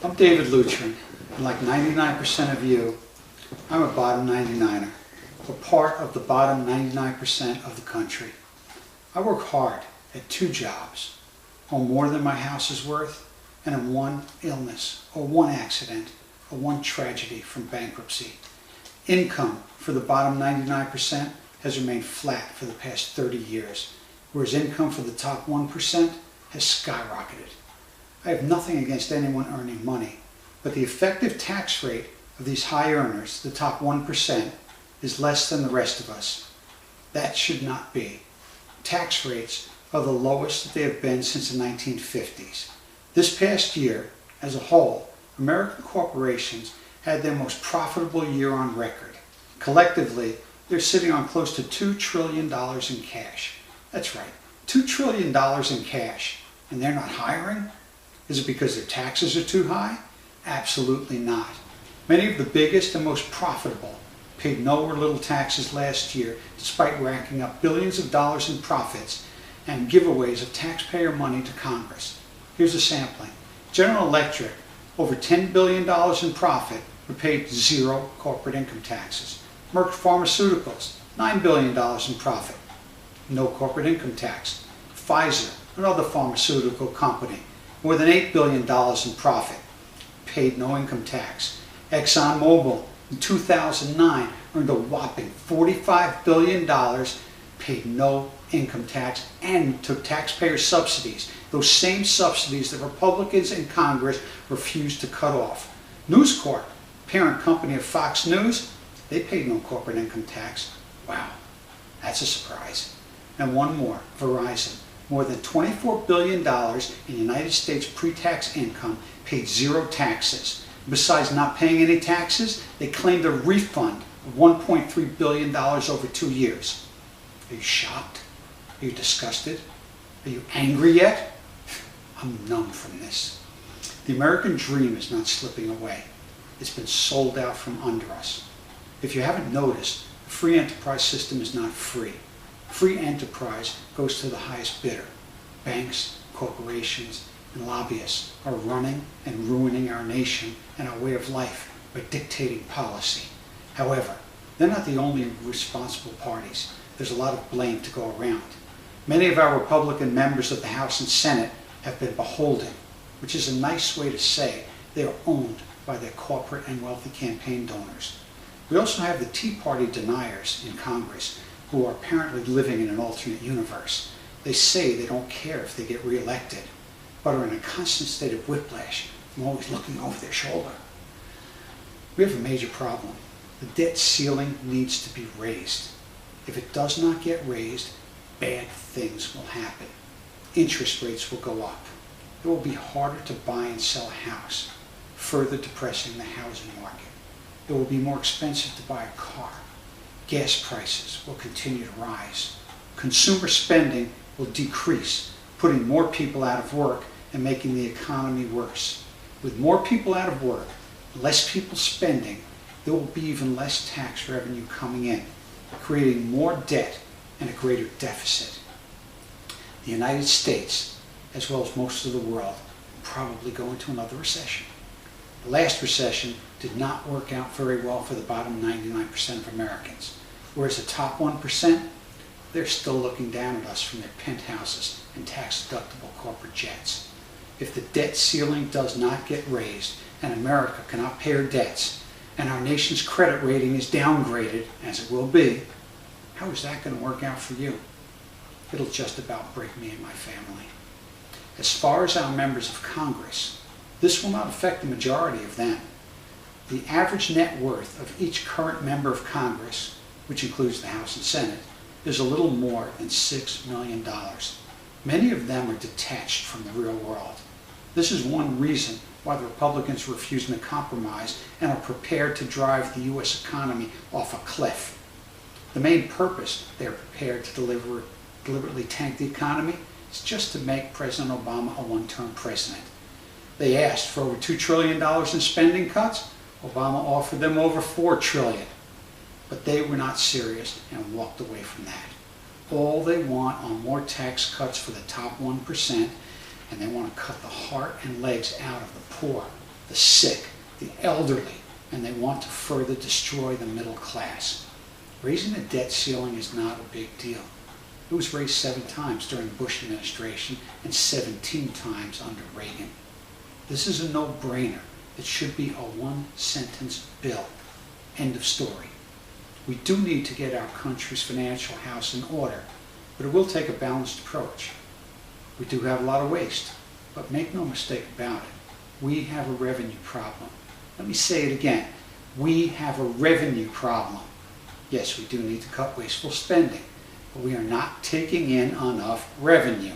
I'm David Lutrin, and like 99% of you, I'm a bottom 99er, a part of the bottom 99% of the country. I work hard at 2 jobs, own more than my house is worth, and in 1 illness, or 1 accident, or 1 tragedy from bankruptcy. Income for the bottom 99% has remained flat for the past 30 years, whereas income for the top 1% has skyrocketed. I have nothing against anyone earning money, but the effective tax rate of these high earners, the top 1%, is less than the rest of us. That should not be. Tax rates are the lowest that they have been since the 1950s. This past year, as a whole, American corporations had their most profitable year on record. Collectively, they're sitting on close to $2 trillion in cash. That's right, $2 trillion in cash, and they're not hiring? Is it because their taxes are too high? Absolutely not. Many of the biggest and most profitable paid no or little taxes last year, despite racking up billions of dollars in profits and giveaways of taxpayer money to Congress. Here's a sampling. General Electric, over $10 billion in profit, but paid 0 corporate income taxes. Merck Pharmaceuticals, $9 billion in profit, no corporate income tax. Pfizer, another pharmaceutical company, more than $8 billion in profit, paid no income tax. ExxonMobil in 2009 earned a whopping $45 billion, paid no income tax, and took taxpayer subsidies, those same subsidies that Republicans in Congress refused to cut off. News Corp, parent company of Fox News, they paid no corporate income tax. Wow, that's a surprise. And one more, Verizon. More than $24 billion in United States pre-tax income, paid 0 taxes. Besides not paying any taxes, they claimed a refund of $1.3 billion over 2 years. Are you shocked? Are you disgusted? Are you angry yet? I'm numb from this. The American dream is not slipping away. It's been sold out from under us. If you haven't noticed, the free enterprise system is not free. Free enterprise goes to the highest bidder. Banks, corporations, and lobbyists are running and ruining our nation and our way of life by dictating policy. However, they're not the only responsible parties. There's a lot of blame to go around. Many of our Republican members of the House and Senate have been beholden, which is a nice way to say they are owned by their corporate and wealthy campaign donors. We also have the Tea Party deniers in Congress, who are apparently living in an alternate universe. They say they don't care if they get reelected, but are in a constant state of whiplash from always looking over their shoulder. We have a major problem. The debt ceiling needs to be raised. If it does not get raised, bad things will happen. Interest rates will go up. It will be harder to buy and sell a house, further depressing the housing market. It will be more expensive to buy a car. Gas prices will continue to rise. Consumer spending will decrease, putting more people out of work and making the economy worse. With more people out of work, less people spending, there will be even less tax revenue coming in, creating more debt and a greater deficit. The United States, as well as most of the world, will probably go into another recession. The last recession did not work out very well for the bottom 99% of Americans. Whereas the top 1%, they're still looking down at us from their penthouses and tax-deductible corporate jets. If the debt ceiling does not get raised and America cannot pay her debts and our nation's credit rating is downgraded, as it will be, how is that going to work out for you? It'll just about break me and my family. As far as our members of Congress, this will not affect the majority of them. The average net worth of each current member of Congress, which includes the House and Senate, is a little more than $6 million. Many of them are detached from the real world. This is one reason why the Republicans are refusing to compromise and are prepared to drive the U.S. economy off a cliff. The main purpose they are prepared to deliberately tank the economy is just to make President Obama a one-term president. They asked for over $2 trillion in spending cuts. Obama offered them over $4 trillion. But they were not serious and walked away from that. All they want are more tax cuts for the top 1%, and they want to cut the heart and legs out of the poor, the sick, the elderly, and they want to further destroy the middle class. Raising the debt ceiling is not a big deal. It was raised 7 times during the Bush administration and 17 times under Reagan. This is a no-brainer. It should be a one-sentence bill. End of story. We do need to get our country's financial house in order, but it will take a balanced approach. We do have a lot of waste, but make no mistake about it, we have a revenue problem. Let me say it again. We have a revenue problem. Yes, we do need to cut wasteful spending, but we are not taking in enough revenue.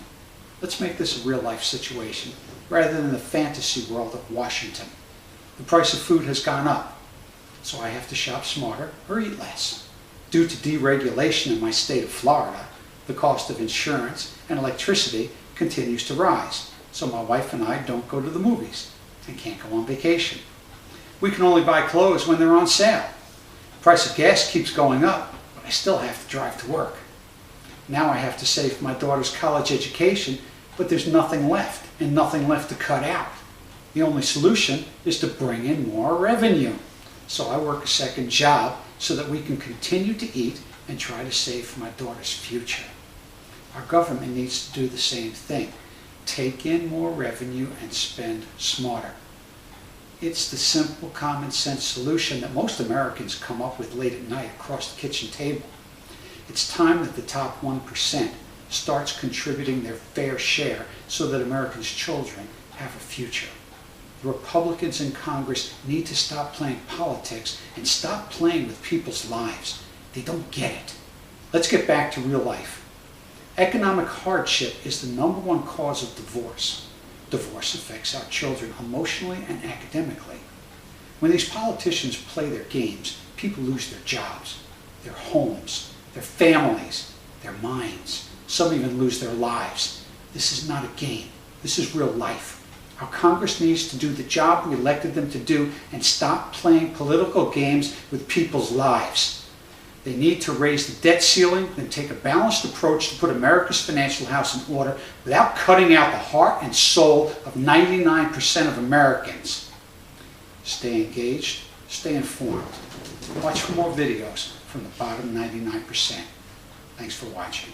Let's make this a real-life situation rather than the fantasy world of Washington. The price of food has gone up, so I have to shop smarter or eat less. Due to deregulation in my state of Florida, the cost of insurance and electricity continues to rise, so my wife and I don't go to the movies and can't go on vacation. We can only buy clothes when they're on sale. The price of gas keeps going up, but I still have to drive to work. Now I have to save for my daughter's college education, but there's nothing left, and nothing left to cut out. The only solution is to bring in more revenue. So I work a second job so that we can continue to eat and try to save for my daughter's future. Our government needs to do the same thing. Take in more revenue and spend smarter. It's the simple common sense solution that most Americans come up with late at night across the kitchen table. It's time that the top 1% starts contributing their fair share so that Americans' children have a future. The Republicans in Congress need to stop playing politics and stop playing with people's lives. They don't get it. Let's get back to real life. Economic hardship is the #1 cause of divorce. Divorce affects our children emotionally and academically. When these politicians play their games, people lose their jobs, their homes, their families, their minds. Some even lose their lives. This is not a game. This is real life. Our Congress needs to do the job we elected them to do and stop playing political games with people's lives. They need to raise the debt ceiling and take a balanced approach to put America's financial house in order without cutting out the heart and soul of 99% of Americans. Stay engaged, stay informed. Watch for more videos from the Bottom 99%. Thanks for watching.